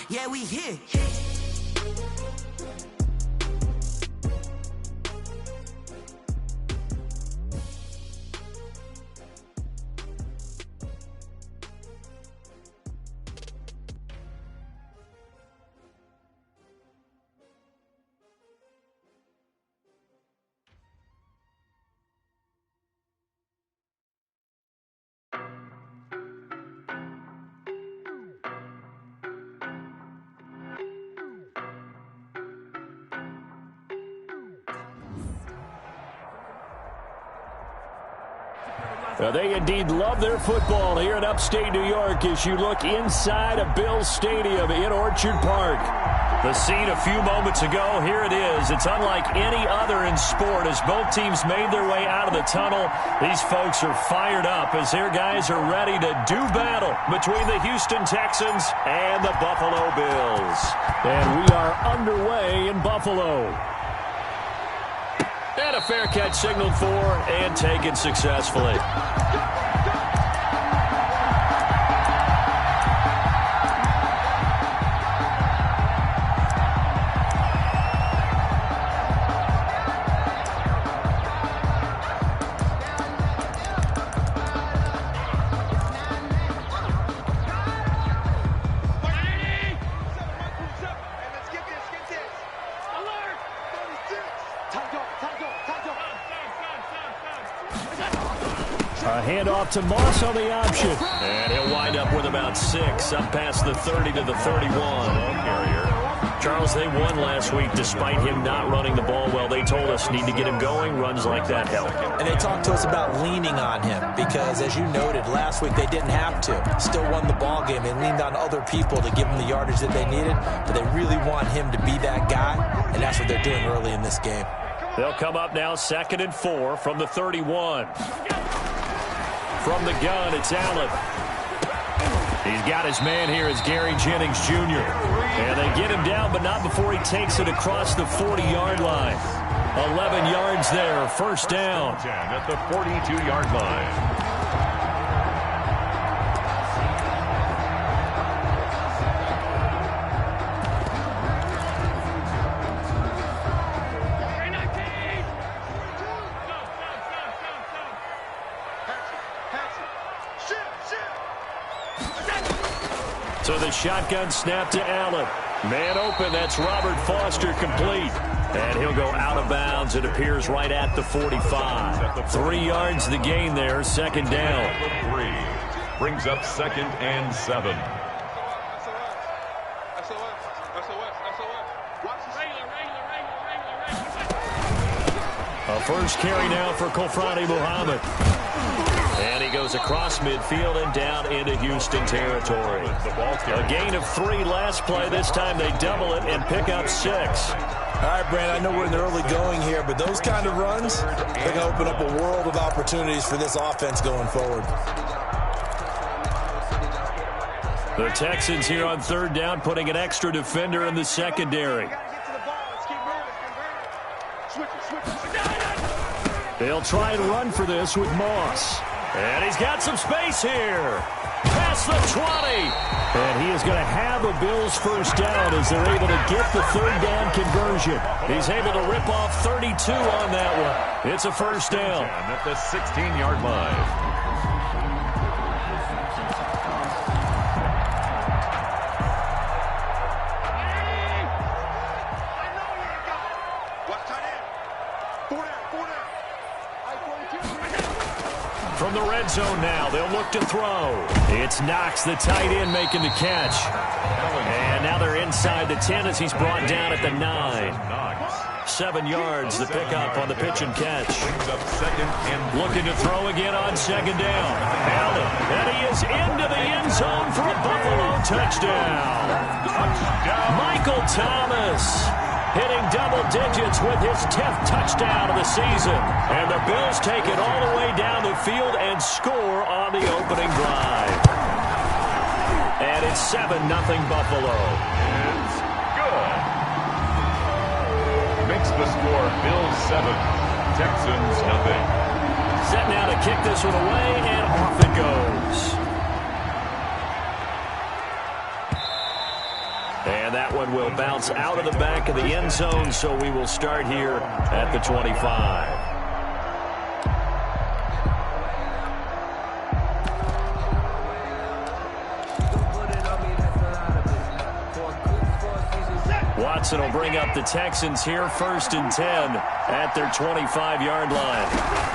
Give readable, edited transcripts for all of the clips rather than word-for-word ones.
Yeah, we here. They indeed love their football here in upstate New York as you look inside of Bills Stadium in Orchard Park. The scene a few moments ago, here it is. It's unlike any other in sport as both teams made their way out of the tunnel. These folks are fired up as their guys are ready to do battle between the Houston Texans and the Buffalo Bills. And we are underway in Buffalo. And a fair catch signaled for and taken successfully. A handoff to Moss on the option. And he'll wind up with about 6, up past the 30 to the 31. Charles, they won last week despite him not running the ball well. They told us need to get him going. Runs like that help. And they talked to us about leaning on him because, as you noted, last week they didn't have to. Still won the ball game. They leaned on other people to give them the yardage that they needed, but they really want him to be that guy, and that's what they're doing early in this game. They'll come up now 2nd and 4 from the 31. From the gun, it's Allen. He's got his man here as Gary Jennings Jr. And they get him down, but not before he takes it across the 40-yard line. 11 yards there, first down. 10 at the 42-yard line. So the shotgun snap to Allen. Man open, that's Robert Foster complete. And he'll go out of bounds. It appears right at the 45. 3 yards the gain there, second down. 3 brings up 2nd and 7. A first carry now for Kofrani Muhammad. And he goes across midfield and down into Houston territory. A gain of 3 last play. This time they double it and pick up 6. All right, Brand, I know we're in the early going here, but those kind of runs, they're going to open up a world of opportunities for this offense going forward. The Texans here on 3rd down, putting an extra defender in the secondary. They'll try and run for this with Moss. And he's got some space here. Past the 20. And he is going to have a Bills first down as they're able to get the 3rd down conversion. He's able to rip off 32 on that one. It's a first down. At the 16-yard line. From the red zone now, they'll look to throw. It's Knox, the tight end, making the catch. And now they're inside the 10 as he's brought down at the 9. 7 yards, the pickup on the pitch and catch. Looking to throw again on 2nd down. Allen, and he is into the end zone for a Buffalo touchdown. Michael Thomas hitting double digits with his 10th touchdown of the season. And the Bills take it all the way down the field and score on the opening drive. And it's 7-0 Buffalo. It's good. Makes the score Bills 7, Texans nothing. Set now to kick this one away, and off it goes. that one will bounce out of the back of the end zone, so we will start here at the 25. Watson will bring up the Texans here, 1st and 10 at their 25-yard line.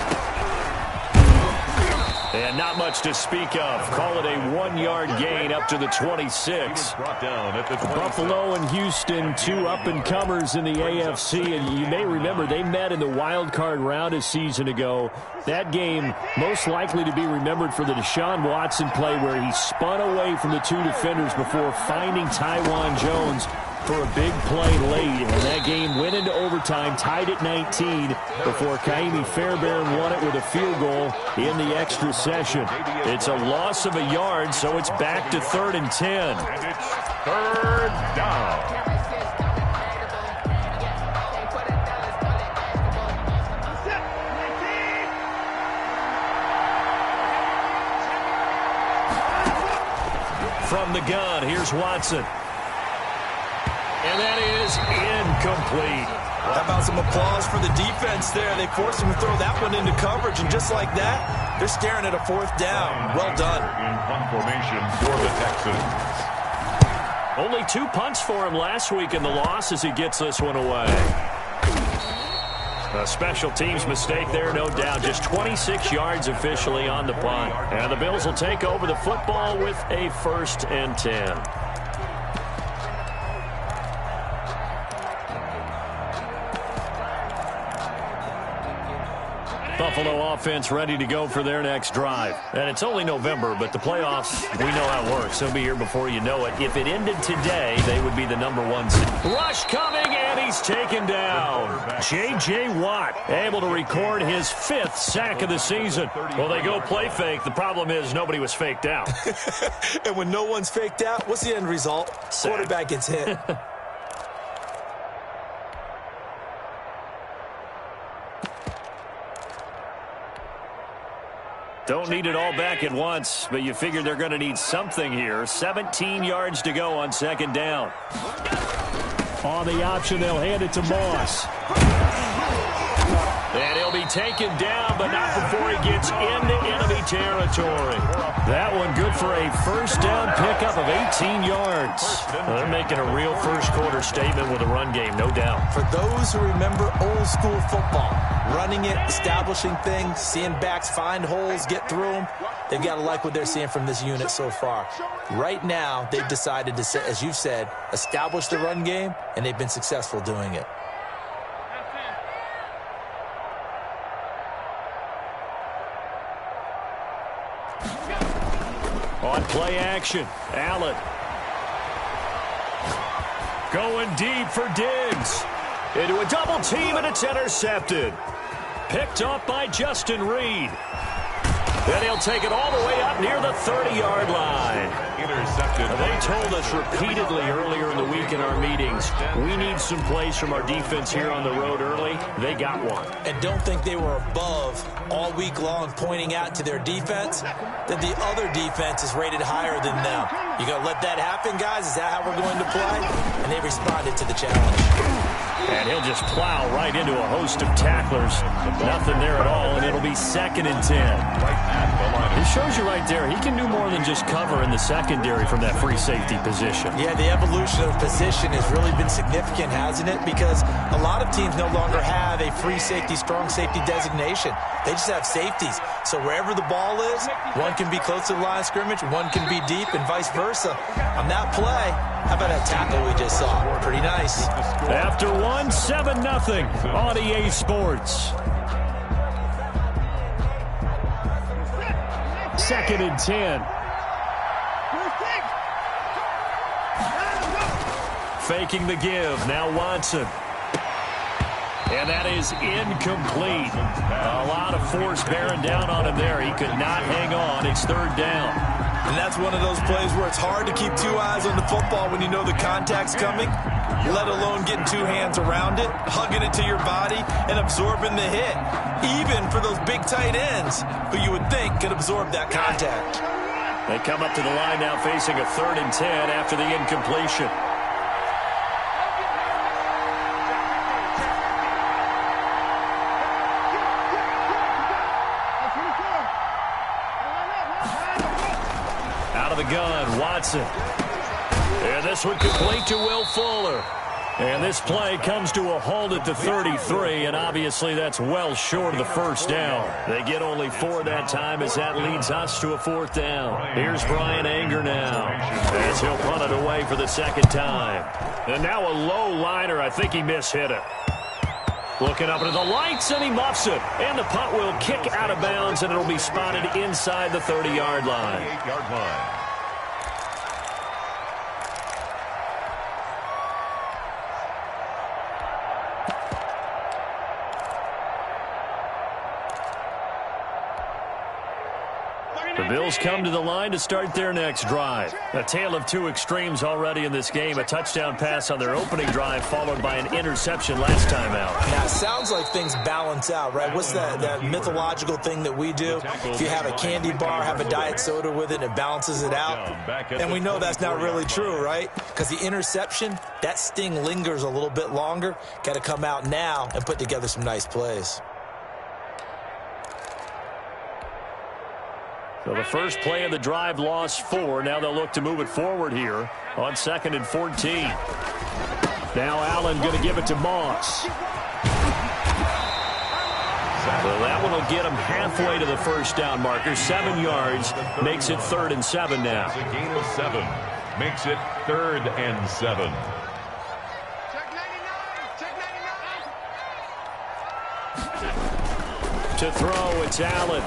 And not much to speak of. Call it a 1-yard gain up to the 26. Buffalo and Houston, 2 up-and-comers in the AFC. And you may remember they met in the wild card round a season ago. That game most likely to be remembered for the Deshaun Watson play where he spun away from the 2 defenders before finding Tywan Jones for a big play late, and that game went into overtime, tied at 19, before Kaimi Fairbairn won it with a field goal in the extra session. It's a loss of a yard, so it's back to 3rd and 10. And it's 3rd down. From the gun, here's Watson. And that is incomplete. How about some applause for the defense there? They forced him to throw that one into coverage, and just like that, they're staring at a 4th down. Well done. In punt formation for the Texans. Only 2 punts for him last week in the loss as he gets this one away. A special teams mistake there, no doubt. Just 26 yards officially on the punt. And the Bills will take over the football with a 1st and 10. Buffalo offense ready to go for their next drive. And it's only November, but the playoffs, we know how it works. They'll be here before you know it. If it ended today, they would be the #1 seed. Rush coming, and he's taken down. J.J. Watt able to record his 5th sack of the season. Well, they go play fake. The problem is nobody was faked out. And when no one's faked out, what's the end result? Sack. Quarterback gets hit. Don't need it all back at once, but you figure they're going to need something here. 17 yards to go on 2nd down. On the option, they'll hand it to Moss. And he'll be taken down, but not before he gets into enemy territory. That one good for a 1st down pickup of 18 yards. They're making a real first-quarter statement with a run game, no doubt. For those who remember old-school football, running it, establishing things, seeing backs find holes, get through them, they've got to like what they're seeing from this unit so far. Right now, they've decided to, as you've said, establish the run game, and they've been successful doing it. On play action, Allen. Going deep for Diggs. Into a double team, and it's intercepted. Picked off by Justin Reed. Then he'll take it all the way up near the 30-yard line. Intercepted. They told us repeatedly earlier in the week in our meetings, we need some plays from our defense here on the road early. They got one. And don't think they were above all week long pointing out to their defense that the other defense is rated higher than them. You going to let that happen, guys? Is that how we're going to play? And they responded to the challenge. And he'll just plow right into a host of tacklers. Nothing there at all, and it'll be 2nd and 10. It shows you right there, he can do more than just cover in the secondary from that free safety position. Yeah, the evolution of position has really been significant, hasn't it? Because a lot of teams no longer have a free safety, strong safety designation. They just have safeties. So wherever the ball is, one can be close to the line of scrimmage, one can be deep, and vice versa. On that play, how about that tackle we just saw? Pretty nice. After 7-0 on EA Sports. 2nd and 10. Faking the give. Now Watson. And that is incomplete. A lot of force bearing down on him there. He could not hang on. It's 3rd down. And that's one of those plays where it's hard to keep 2 eyes on the football when you know the contact's coming, let alone getting 2 hands around it, hugging it to your body, and absorbing the hit. Even for those big tight ends who you would think could absorb that contact. They come up to the line now facing a 3rd and 10 after the incompletion. Watson. And this one complete to Will Fuller. And this play comes to a halt at the 33, and obviously that's well short of the first down. They get only 4 that time as that leads us to a 4th down. Here's Brian Anger now as he'll punt it away for the second time. And now a low liner. I think he mishit it. Looking up into the lights, and he muffs it. And the punt will kick out of bounds, and it'll be spotted inside the 30-yard line. 38-yard line. The Bills come to the line to start their next drive. A tale of two extremes already in this game. A touchdown pass on their opening drive followed by an interception last time out. Now, it sounds like things balance out, right? What's that mythological thing that we do? If you have a candy bar, have a diet soda with it, it balances it out. And we know that's not really true, right? Because the interception, that sting lingers a little bit longer. Got to come out now and put together some nice plays. So the first play of the drive lost 4. Now they'll look to move it forward here on 2nd and 14. Now Allen going to give it to Moss. So that one will get him halfway to the first down marker. 7 yards makes it 3rd and 7 now. It's a gain of 7. Makes it 3rd and 7. To throw, it's Allen.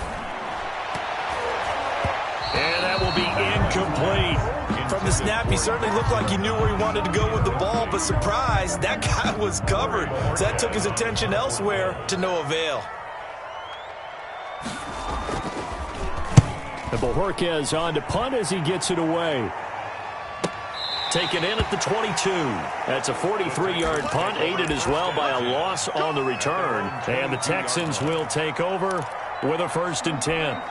And that will be incomplete. From the snap, he certainly looked like he knew where he wanted to go with the ball, but surprise, that guy was covered. So that took his attention elsewhere to no avail. And Bojorquez on to punt as he gets it away. Taken in at the 22. That's a 43-yard punt, aided as well by a loss on the return. And the Texans will take over with a 1st and 10.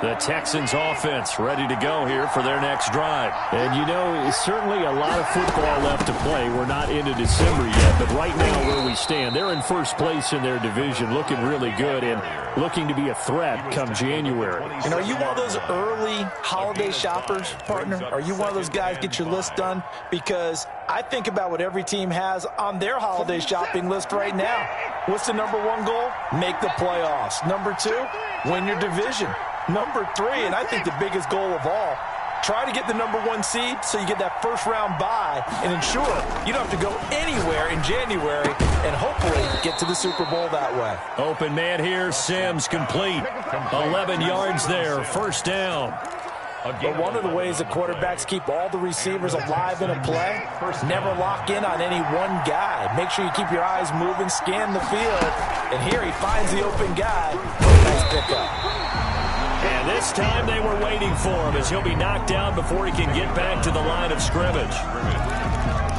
The Texans offense ready to go here for their next drive. And, you know, certainly a lot of football left to play. We're not into December yet, but right now where we stand, they're in first place in their division, looking really good and looking to be a threat come January. And are you one of those early holiday shoppers, partner? Are you one of those guys get your list done? Because I think about what every team has on their holiday shopping list right now. What's the #1 goal? Make the playoffs. #2, win your division. #3, and I think the biggest goal of all, try to get the #1 seed so you get that first-round bye and ensure you don't have to go anywhere in January and hopefully get to the Super Bowl that way. Open man here, Sims complete. 11 yards there, 1st down. But one of the ways that quarterbacks keep all the receivers alive in a play, never lock in on any one guy. Make sure you keep your eyes moving, scan the field, and here he finds the open guy. Nice pickup. And this time they were waiting for him as he'll be knocked down before he can get back to the line of scrimmage.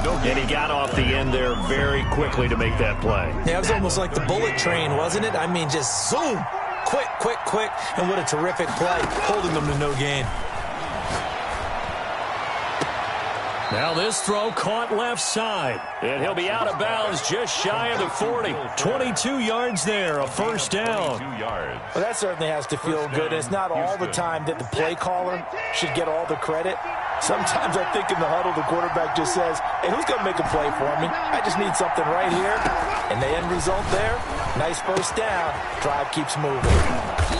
And he got off the end there very quickly to make that play. Yeah, it was almost like the bullet train, wasn't it? I mean, just zoom. Quick, quick, quick. And what a terrific play, holding them to no gain. Now this throw caught left side. And he'll be out of bounds just shy of the 40. 22 yards there, a 1st down. 22 yards. Well, that certainly has to feel good. It's not all the time that the play caller should get all the credit. Sometimes I think in the huddle, the quarterback just says, hey, who's going to make a play for me? I just need something right here. And the end result there, nice 1st down. Drive keeps moving.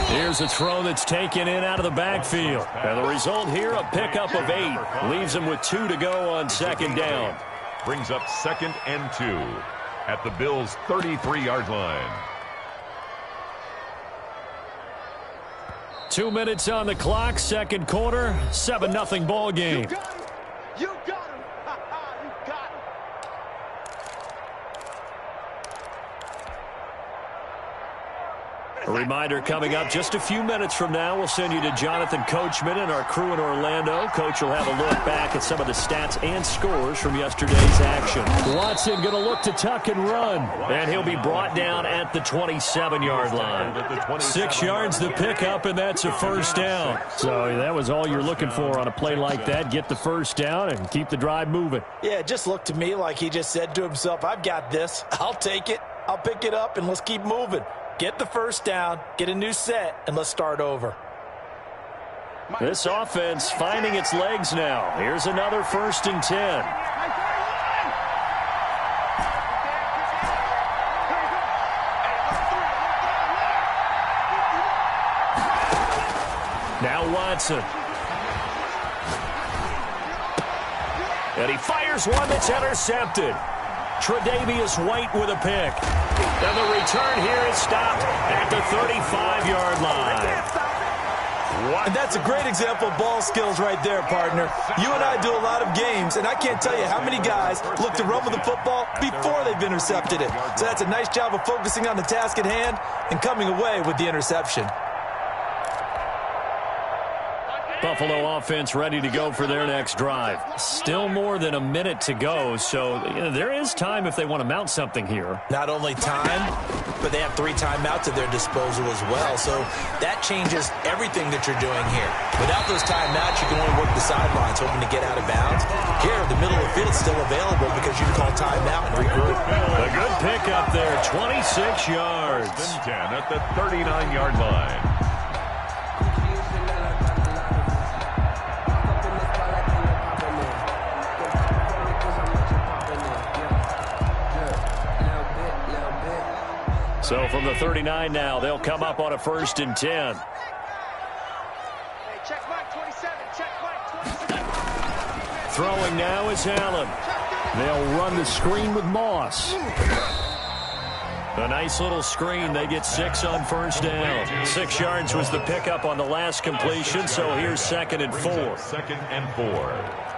Here's a throw that's taken in out of the backfield. And the result here, a pickup of 8. Leaves him with 2 to go on 2nd down. Brings up 2nd and 2 at the Bills' 33-yard line. 2 minutes on the clock, 2nd quarter, 7-0 ball game. You got him. You got him. A reminder coming up just a few minutes from now. We'll send you to Jonathan Coachman and our crew in Orlando. Coach will have a look back at some of the stats and scores from yesterday's action. Watson going to look to tuck and run. And he'll be brought down at the 27-yard line. 6 yards the pickup, and that's a 1st down. So that was all you're looking for on a play like that. Get the 1st down and keep the drive moving. Yeah, it just looked to me like he just said to himself, I've got this. I'll take it. I'll pick it up, and let's keep moving. Get the first down, get a new set, and let's start over. This offense finding its legs now. Here's another 1st and 10. Now Watson. And he fires one that's intercepted. Tre'Davious White with a pick. And the return here is stopped at the 35-yard line. And that's a great example of ball skills right there, partner. You and I do a lot of games, and I can't tell you how many guys look to run with the football before they've intercepted it. So that's a nice job of focusing on the task at hand and coming away with the interception. Buffalo offense ready to go for their next drive. Still more than a minute to go, so there is time if they want to mount something here. Not only time, but they have 3 timeouts at their disposal as well, so that changes everything that you're doing here. Without those timeouts, you can only work the sidelines, hoping to get out of bounds. Here, the middle of the field is still available because you can call timeout and regroup. A good pickup there, 26 yards. 10 at the 39-yard line. So from the 39 now, they'll come up on a 1st and 10. Hey, check Mike 27. Check Mike 27. Throwing now is Allen. They'll run the screen with Moss. A nice little screen. They get 6 on 1st down. 6 yards was the pickup on the last completion, so here's 2nd and 4. 2nd and 4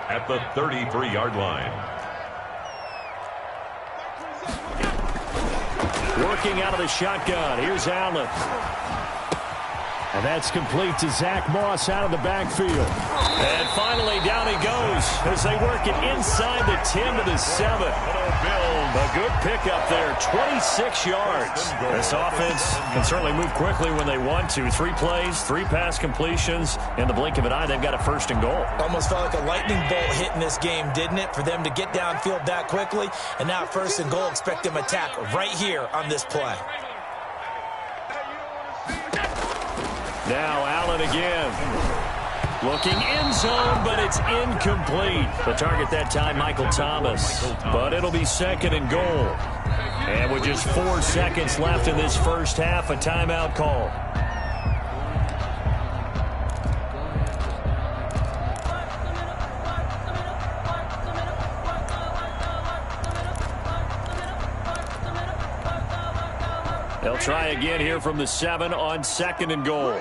at the 33-yard line. Working out of the shotgun. Here's Allen. And that's complete to Zach Moss out of the backfield. And finally down he goes as they work it inside the 10 to the 7. A good pickup there, 26 yards. This offense can certainly move quickly when they want to. 3 plays, 3 pass completions. In the blink of an eye, they've got a 1st and goal. Almost felt like a lightning bolt hit in this game, didn't it? For them to get downfield that quickly. And now 1st and goal, expect them to attack right here on this play. Now Allen again. Looking end zone, but it's incomplete. The target that time, Michael Thomas. But it'll be 2nd and goal. And with just 4 seconds left in this first half, a timeout call. They'll try again here from the 7 on 2nd and goal.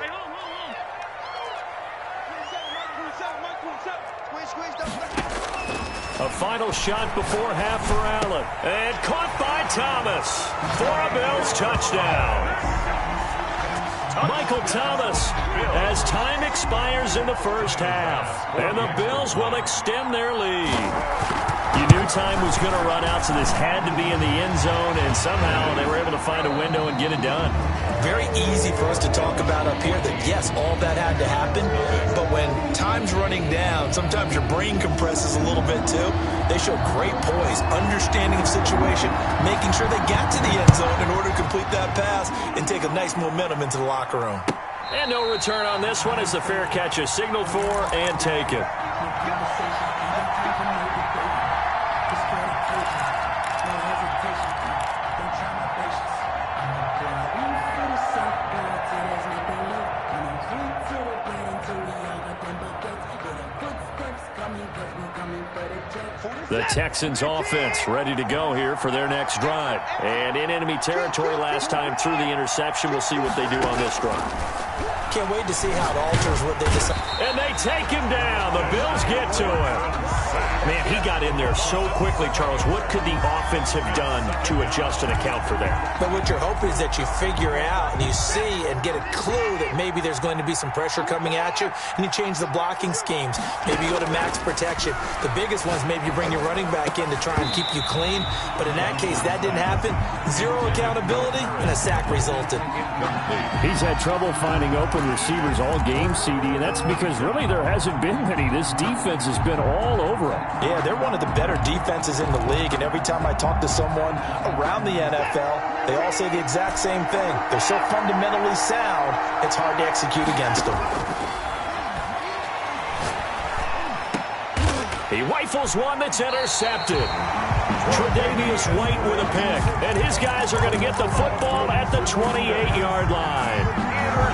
A final shot before half for Allen. And caught by Thomas for a Bills touchdown. Michael Thomas as time expires in the first half. And the Bills will extend their lead. You knew time was going to run out, so this had to be in the end zone, and somehow they were able to find a window and get it done. Very easy for us to talk about up here that, yes, all that had to happen, but when time's running down, sometimes your brain compresses a little bit too. They show great poise, understanding of situation, making sure they got to the end zone in order to complete that pass and take a nice momentum into the locker room. And no return on this one as the fair catch is signaled for and taken. The Texans offense ready to go here for their next drive. And in enemy territory last time through the interception. We'll see what they do on this drive. Can't wait to see how it alters what they decide. And they take him down. The Bills get to him. Man, he got in there so quickly, Charles. What could the offense have done to adjust and account for that? But what you're hoping is that you figure out and you see and get a clue that maybe there's going to be some pressure coming at you, and you change the blocking schemes. Maybe you go to max protection. The biggest ones, maybe you bring your running back in to try and keep you clean. But in that case, that didn't happen. 0 accountability, and a sack resulted. He's had trouble finding open open receivers all game, CD, and that's because really there hasn't been many. This defense has been all over them. Yeah, they're one of the better defenses in the league, and every time I talk to someone around the NFL, they all say the exact same thing. They're so fundamentally sound, it's hard to execute against them. He rifles one that's intercepted. Tre'Davious White with a pick. And his guys are going to get the football at the 28-yard line.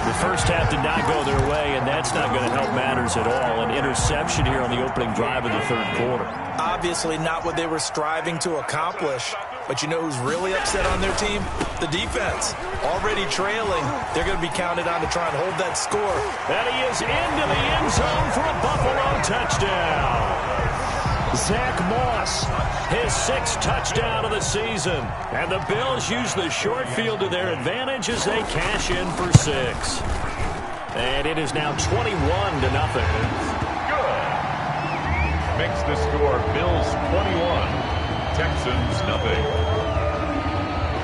The first half did not go their way, and that's not going to help matters at all. An interception here on the opening drive of the third quarter. Obviously not what they were striving to accomplish. But you know who's really upset on their team? The defense. Already trailing. They're going to be counted on to try and hold that score. And he is into the end zone for a Buffalo touchdown. Zach Moss, his sixth touchdown of the season. And the Bills use the short field to their advantage as they cash in for 6. And it is now 21-0. Good. Makes the score Bills 21. Texans nothing.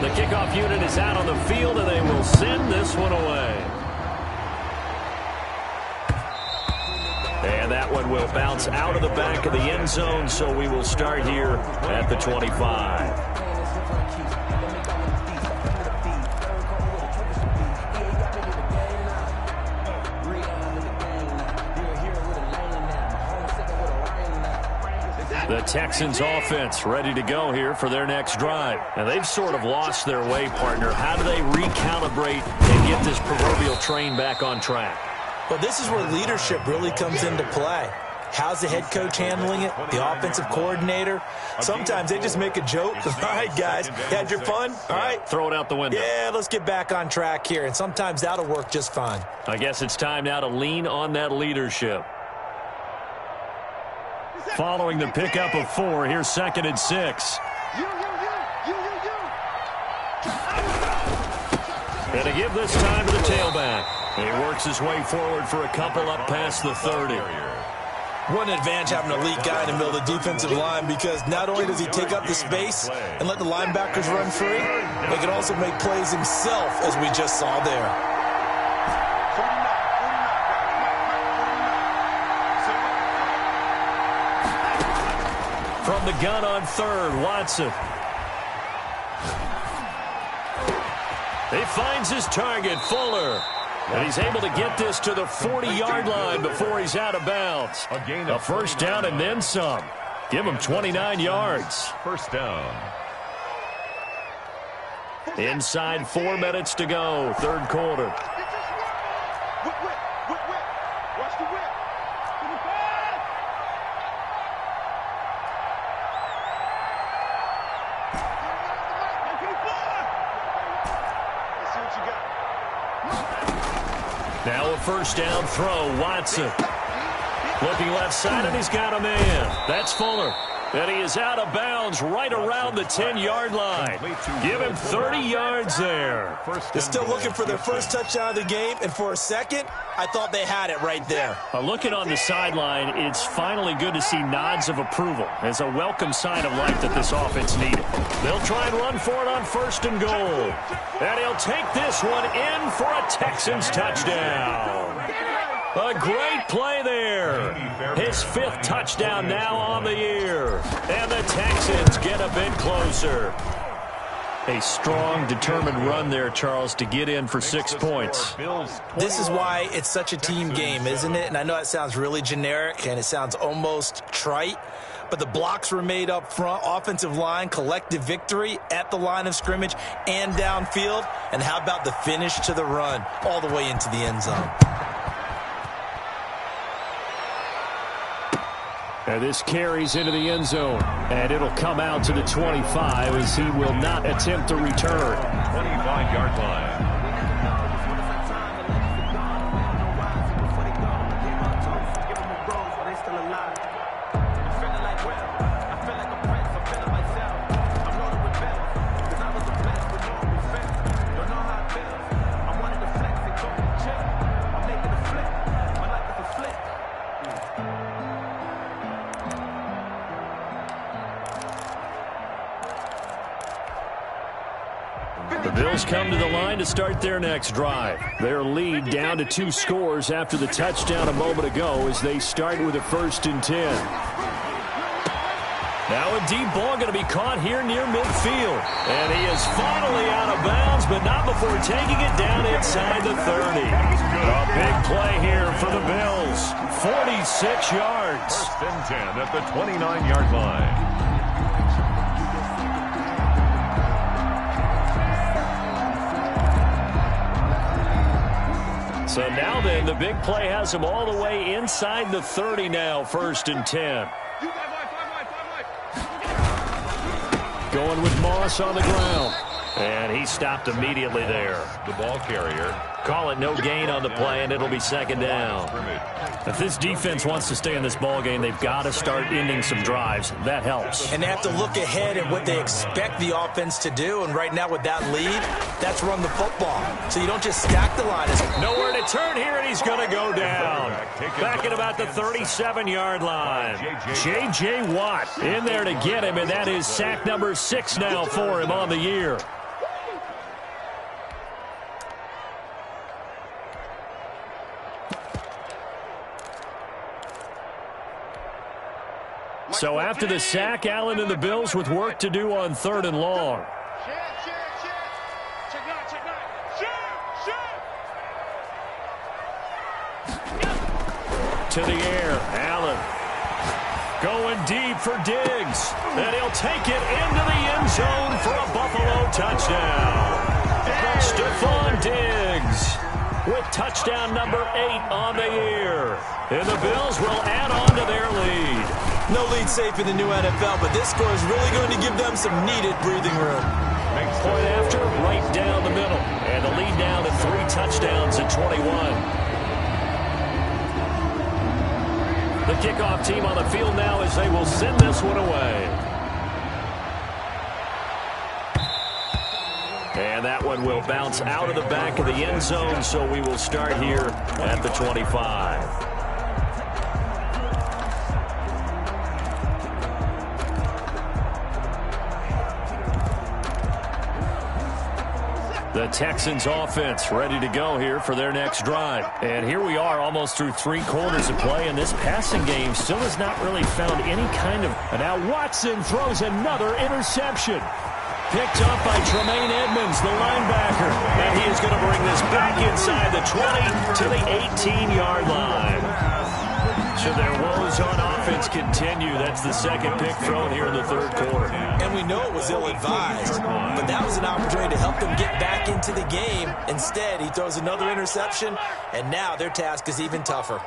The kickoff unit is out on the field, and they will send this one away. And that one will bounce out of the back of the end zone, so we will start here at the 25. The Texans offense ready to go here for their next drive. And they've sort of lost their way, partner. How do they recalibrate and get this proverbial train back on track? Well, this is where leadership really comes into play. How's the head coach handling it? The offensive coordinator? Sometimes they just make a joke. All right, guys, had your fun? All right. Throw it out the window. Yeah, let's get back on track here. And sometimes that'll work just fine. I guess it's time now to lean on that leadership. Following the pickup of 4, here's 2nd and 6. And to give this time to the tailback. He works his way forward for a couple up past the 30. What an advantage having an elite guy in the middle of the defensive line, because not only does he take up the space and let the linebackers run free, but he can also make plays himself, as we just saw there. From the gun on 3rd, Watson. He finds his target, Fuller. And he's able to get this to the 40-yard line before he's out of bounds. A first down and then some. Give him 29 yards. First down. Inside 4 minutes to go, third quarter. Now a first down throw, Watson. Looking left side, and he's got a man. That's Fuller. And he is out of bounds right around the 10-yard line. Give him 30 yards there. They're still looking for their first touchdown of the game, and for a second, I thought they had it right there. Looking on the sideline, it's finally good to see nods of approval as a welcome sign of life that this offense needed. They'll try and run for it on 1st and goal. And he'll take this one in for a Texans touchdown. A great play there. His 5th touchdown now on the year. And the Texans get a bit closer. A strong, determined run there, Charles, to get in for 6 points. This is why it's such a team game, isn't it? And I know it sounds really generic and it sounds almost trite, but the blocks were made up front, offensive line, collective victory at the line of scrimmage and downfield. And how about the finish to the run all the way into the end zone? And this carries into the end zone. And it'll come out to the 25 as he will not attempt to return. 25-yard line. The Bills come to the line to start their next drive. Their lead down to 2 scores after the touchdown a moment ago as they start with a 1st and 10. Now a deep ball going to be caught here near midfield. And he is finally out of bounds, but not before taking it down inside the 30. A big play here for the Bills. 46 yards. 1st and 10 at the 29-yard line. So now then, the big play has him all the way inside the 30 now, 1st and 10. Going with Moss on the ground. And he stopped immediately there. The ball carrier. Call it no gain on the play, and it'll be 2nd down. If this defense wants to stay in this ball game, they've got to start ending some drives. That helps. And they have to look ahead at what they expect the offense to do. And right now with that lead, that's run the football. So you don't just stack the line. Nowhere to turn here, and he's going to go down. Back at about the 37-yard line. J.J. Watt in there to get him, and that is sack number 6 now for him on the year. So after the sack, Allen and the Bills with work to do on 3rd and long. To the air, Allen. Going deep for Diggs. And he'll take it into the end zone for a Buffalo touchdown. Stephon Diggs with touchdown number 8 on the year. And the Bills will add on to their lead. No lead safe in the new NFL, but this score is really going to give them some needed breathing room. Point after, right down the middle. And the lead now to 3 touchdowns at 21. The kickoff team on the field now as they will send this one away. And that one will bounce out of the back of the end zone, so we will start here at the 25. The Texans offense ready to go here for their next drive. And here we are almost through 3 quarters of play, and this passing game still has not really found any kind of... And now Watson throws another interception. Picked up by Tremaine Edmonds, the linebacker. And he is going to bring this back inside the 20 to the 18-yard line. Should their woes on offense continue, that's the 2nd pick thrown here in the 3rd quarter. And we know it was ill-advised, but that was an opportunity to help them get back into the game. Instead, he throws another interception, and now their task is even tougher.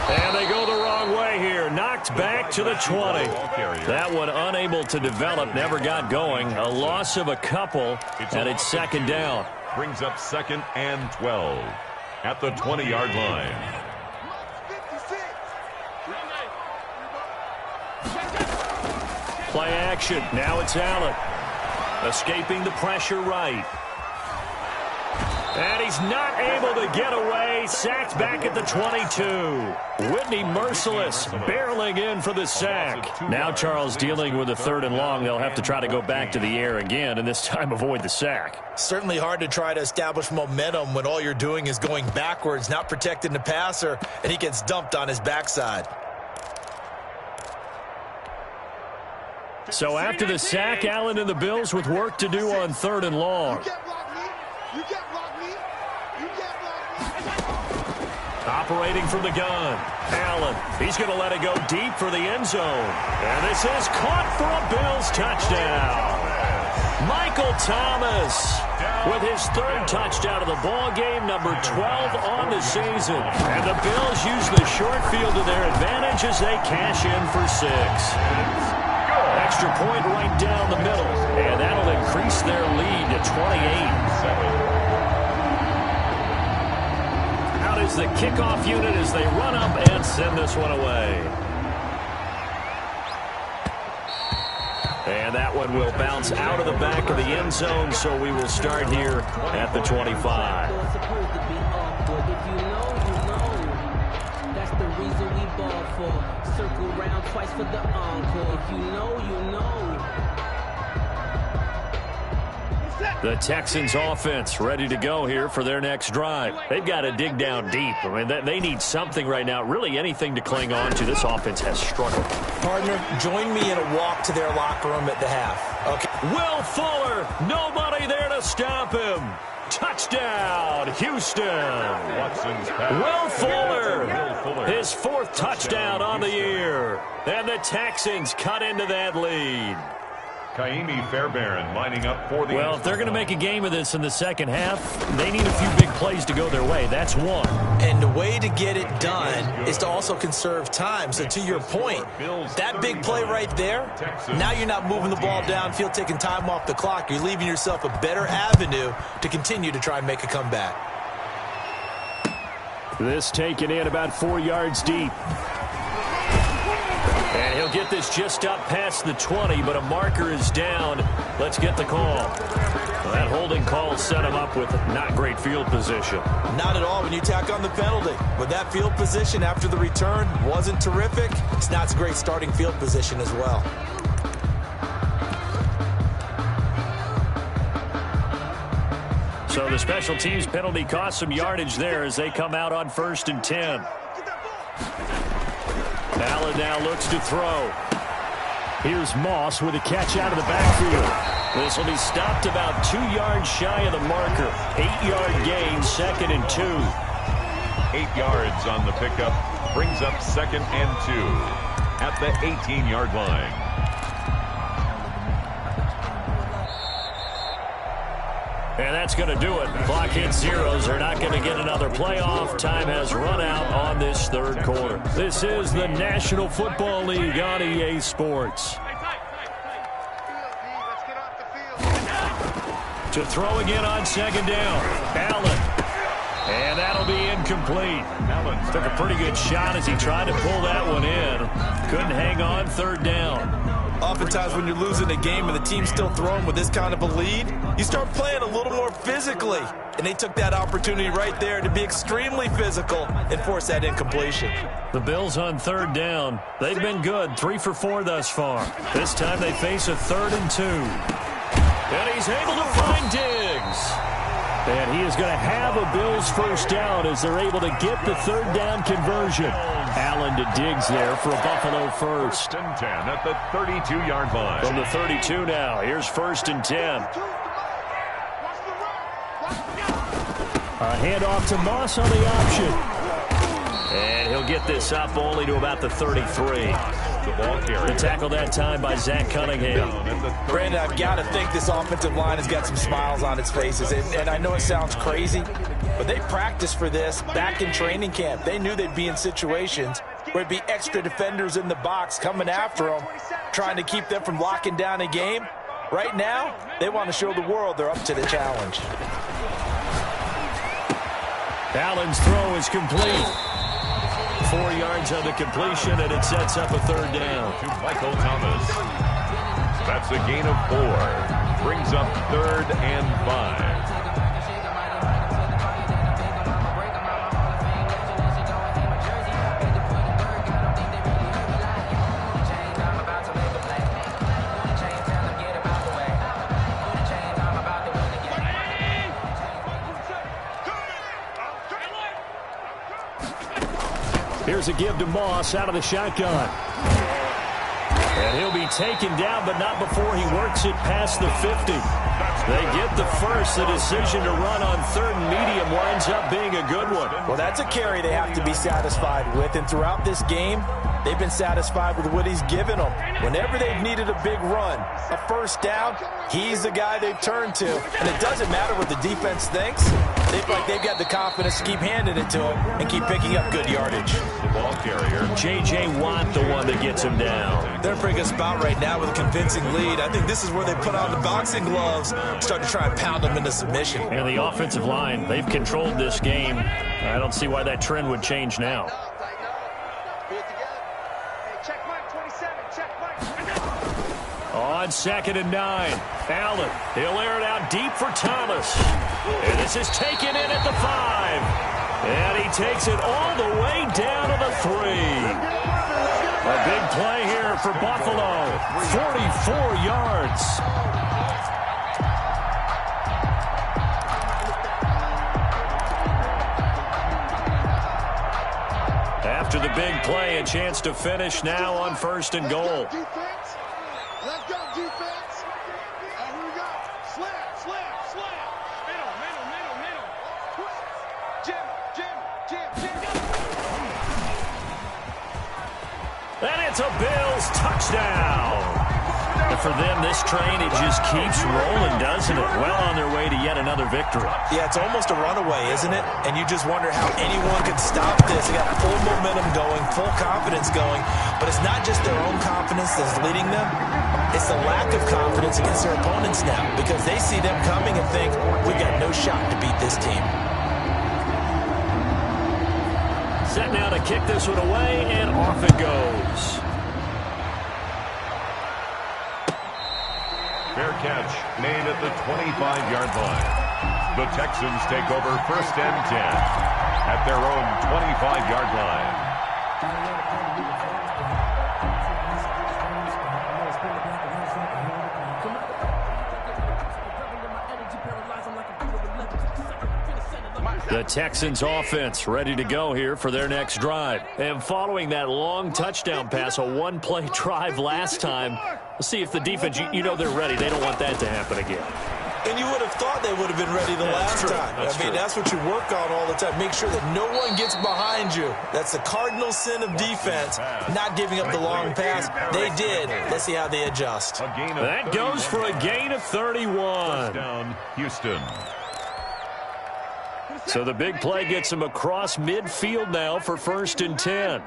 And they go the wrong way here. Knocked back to the 20. That one unable to develop, never got going. A loss of a couple, and it's 2nd down. Brings up 2nd and 12 at the 20-yard line. Play action. Now it's Allen. Escaping the pressure right. And he's not able to get away. Sacked back at the 22. Whitney merciless, barreling in for the sack. Now Charles dealing with a 3rd and long. They'll have to try to go back to the air again, and this time avoid the sack. Certainly hard to try to establish momentum when all you're doing is going backwards, not protecting the passer, and he gets dumped on his backside. So after the sack, Allen and the Bills with work to do on 3rd and long. Operating from the gun. Allen, he's going to let it go deep for the end zone. And this is caught for a Bills touchdown. Michael Thomas with his 3rd touchdown of the ball game, number 12 on the season. And the Bills use the short field to their advantage as they cash in for 6. Extra point right down the middle. And that'll increase their lead to 28. Is the kickoff unit as they run up and send this one away. And that one will bounce out of the back of the end zone, so we will start here at the 25. That's the reason we ball for. Circle go round twice for the encore. If you know, you know. The Texans offense ready to go here for their next drive. They've got to dig down deep. I mean, they need something right now, really anything to cling on to. This offense has struggled. Partner, join me in a walk to their locker room at the half. Okay. Will Fuller, nobody there to stop him. Touchdown, Houston. Will Fuller, his fourth touchdown on the year. And the Texans cut into that lead. Kaimi Fairbairn lining up for the... Well, if they're going to make a game of this in the second half, they need a few big plays to go their way. That's one. And the way to get it done is to also conserve time. So to your point, that big play right there, now you're not moving the ball downfield, taking time off the clock. You're leaving yourself a better avenue to continue to try and make a comeback. This taken in about 4 yards deep. And he'll get this just up past the 20, but a marker is down. Let's get the call. Well, that holding call set him up with not great field position. Not at all when you tack on the penalty. With that field position after the return wasn't terrific, it's not a great starting field position as well. So the special teams penalty cost some yardage there as they come out on 1st and 10. Allen now looks to throw. Here's Moss with a catch out of the backfield. This will be stopped about 2 yards shy of the marker. 8-yard gain, 2nd and 2. 8 yards on the pickup. Brings up 2nd and 2 at the 18-yard line. And that's going to do it. Clock hits zeros. They're not going to get another playoff. Time has run out on this third quarter. This is the National Football League on EA Sports. To throw again on 2nd down. Allen. And that'll be incomplete. Allen took a pretty good shot as he tried to pull that one in. Couldn't hang on 3rd down. Oftentimes when you're losing a game and the team's still throwing with this kind of a lead, you start playing a little more physically. And they took that opportunity right there to be extremely physical and force that incompletion. The Bills on 3rd down. They've been good, 3 for 4 thus far. This time they face a 3rd and 2. And he's able to find Diggs. And he is going to have a Bills first down as they're able to get the 3rd down conversion. Allen to Diggs there for a Buffalo first. 1st and 10 at the 32-yard line. From the 32 now, here's 1st and 10. A handoff to Moss on the option. And he'll get this up only to about the 33. The ball carrier. The tackle that time by Zach Cunningham. Brandon, I've got to think this offensive line has got some smiles on its faces. And I know it sounds crazy, but they practiced for this back in training camp. They knew they'd be in situations where it'd be extra defenders in the box coming after them, trying to keep them from locking down a game. Right now, they want to show the world they're up to the challenge. Allen's throw is complete. 4 yards on the completion, and it sets up a 3rd down. To Michael Thomas. That's a gain of 4. Brings up 3rd and 5. Here's a give to Moss out of the shotgun. And he'll be taken down, but not before he works it past the 50. They get the first. The decision to run on 3rd and medium winds up being a good one. Well, that's a carry they have to be satisfied with. And throughout this game, they've been satisfied with what he's given them. Whenever they've needed a big run, a 1st down, he's the guy they've turned to. And it doesn't matter what the defense thinks. They feel like they've got the confidence to keep handing it to him and keep picking up good yardage. The ball carrier. J.J. Watt, the one that gets him down. They're bringing a spot right now with a convincing lead. I think this is where they put on the boxing gloves, start to try and pound them into submission. And the offensive line, they've controlled this game. I don't see why that trend would change now. On 2nd and 9, Allen, he'll air it out deep for Thomas. And this is taken in at the 5. And he takes it all the way down to the 3. A big play here for Buffalo. 44 yards. After the big play, a chance to finish now on 1st and goal. Let's go, defense. And here we go. Slam. Middle. Jim. And it's a Bills touchdown. And for them, this train, it just keeps rolling, doesn't it? Well on their way to yet another victory. Yeah, it's almost a runaway, isn't it? And you just wonder how anyone could stop this. They got full momentum going, full confidence going. But it's not just their own confidence that's leading them. It's the lack of confidence against their opponents now, because they see them coming and think, we've got no shot to beat this team. Set now to kick this one away, and off it goes. Fair catch made at the 25-yard line. The Texans take over 1st and 10 at their own 25-yard line. The Texans offense ready to go here for their next drive. And following that long touchdown pass, a one-play drive last time, let's see if the defense, you know they're ready. They don't want that to happen again. And you would have thought they would have been ready the last time. That's what you work on all the time. Make sure that no one gets behind you. That's the cardinal sin of defense, not giving up the long pass. They did. Let's see how they adjust. That goes for a gain of 31. Down, Houston. So the big play gets him across midfield now for 1st and 10.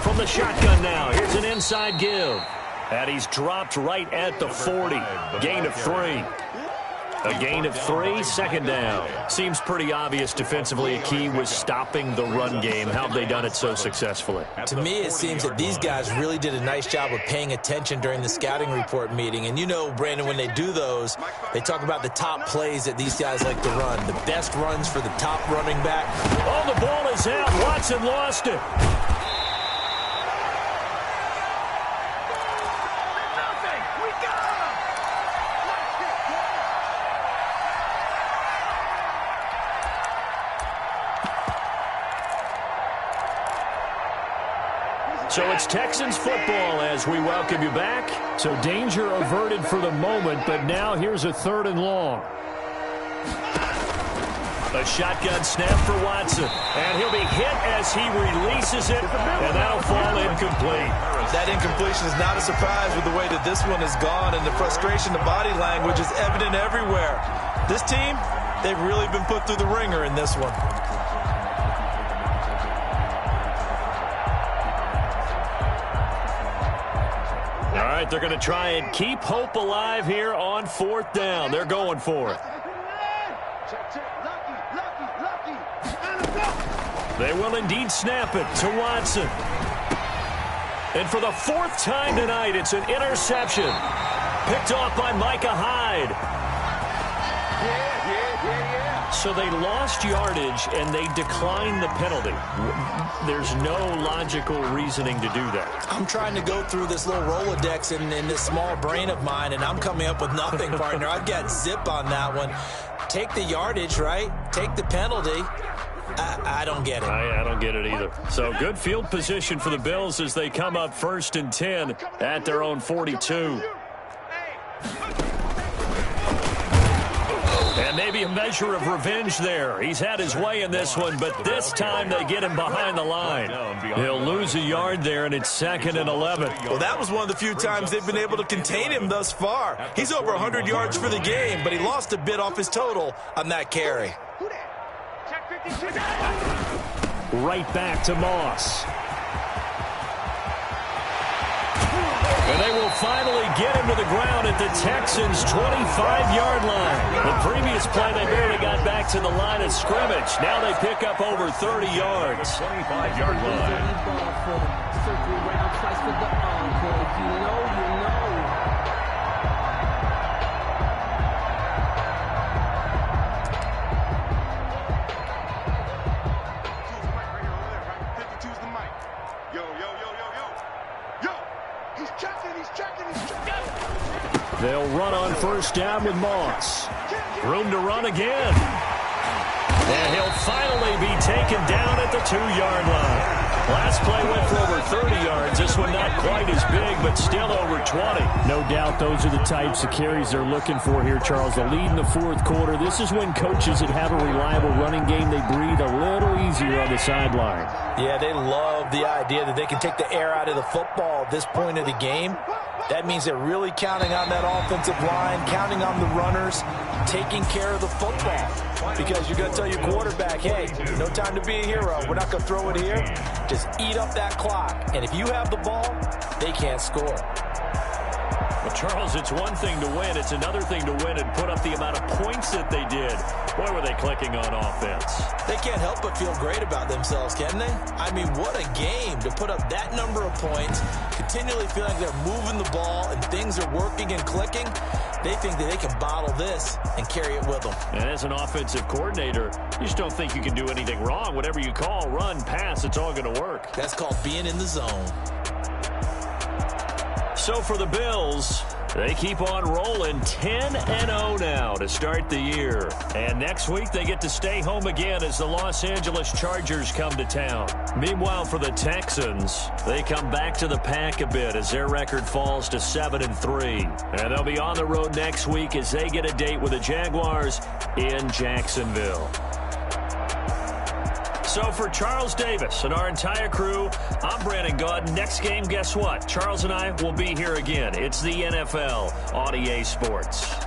From the shotgun now, here's an inside give. And he's dropped right at the 40. Gain of 3. A gain of 3, 2nd down. Seems pretty obvious defensively a key was stopping the run game. How have they done it so successfully? To me, it seems that these guys really did a nice job of paying attention during the scouting report meeting. And you know, Brandon, when they do those, they talk about the top plays that these guys like to run. The best runs for the top running back. Oh, the ball is out. Watson lost it. So it's Texans football as we welcome you back. So danger averted for the moment, but now here's a 3rd and long. A shotgun snap for Watson. And he'll be hit as he releases it, and that'll fall incomplete. That incompletion is not a surprise with the way that this one has gone, and the frustration, the body language is evident everywhere. This team, they've really been put through the ringer in this one. All right, they're going to try and keep hope alive here on 4th down. They're going for it. They will indeed snap it to Watson. And for the 4th time tonight, it's an interception. Picked off by Micah Hyde. So they lost yardage, and they declined the penalty. There's no logical reasoning to do that. I'm trying to go through this little Rolodex in this small brain of mine, and I'm coming up with nothing, partner. I've got zip on that one. Take the yardage, right? Take the penalty. I don't get it. I don't get it either. So good field position for the Bills as they come up 1st and 10 at their own 42. And maybe a measure of revenge there. He's had his way in this one, but this time they get him behind the line. He'll lose a yard there, and it's 2nd and 11. Well, that was one of the few times they've been able to contain him thus far. He's over 100 yards for the game, but he lost a bit off his total on that carry. Right back to Moss. And they will finally get him to the ground at the Texans' 25-yard line. The previous play, they barely got back to the line of scrimmage. Now they pick up over 30 yards. 25-yard line. Circle around twice for the encore. If you know, you know. They'll run on first down with Moss. Room to run again. And he'll finally be taken down at the 2-yard line. Last play went for over 30 yards. This one not quite as big, but still over 20. No doubt those are the types of carries they're looking for here, Charles. The lead in the fourth quarter. This is when coaches that have a reliable running game, they breathe a little easier on the sideline. Yeah, they love the idea that they can take the air out of the football at this point of the game. That means they're really counting on that offensive line, counting on the runners, taking care of the football. Because you're going to tell your quarterback, hey, no time to be a hero. We're not going to throw it here. Just eat up that clock. And if you have the ball, they can't score. Well, Charles, it's one thing to win. It's another thing to win and put up the amount of points that they did. Boy, were they clicking on offense. They can't help but feel great about themselves, can they? I mean, what a game to put up that number of points, continually feeling like they're moving the ball and things are working and clicking. They think that they can bottle this and carry it with them. And as an offensive coordinator, you just don't think you can do anything wrong. Whatever you call, run, pass, it's all going to work. That's called being in the zone. So for the Bills, they keep on rolling 10-0 now to start the year. And next week they get to stay home again as the Los Angeles Chargers come to town. Meanwhile, for the Texans, they come back to the pack a bit as their record falls to 7-3. And they'll be on the road next week as they get a date with the Jaguars in Jacksonville. So for Charles Davis and our entire crew, I'm Brandon Gaudin. Next game, guess what? Charles and I will be here again. It's the NFL on EA Sports.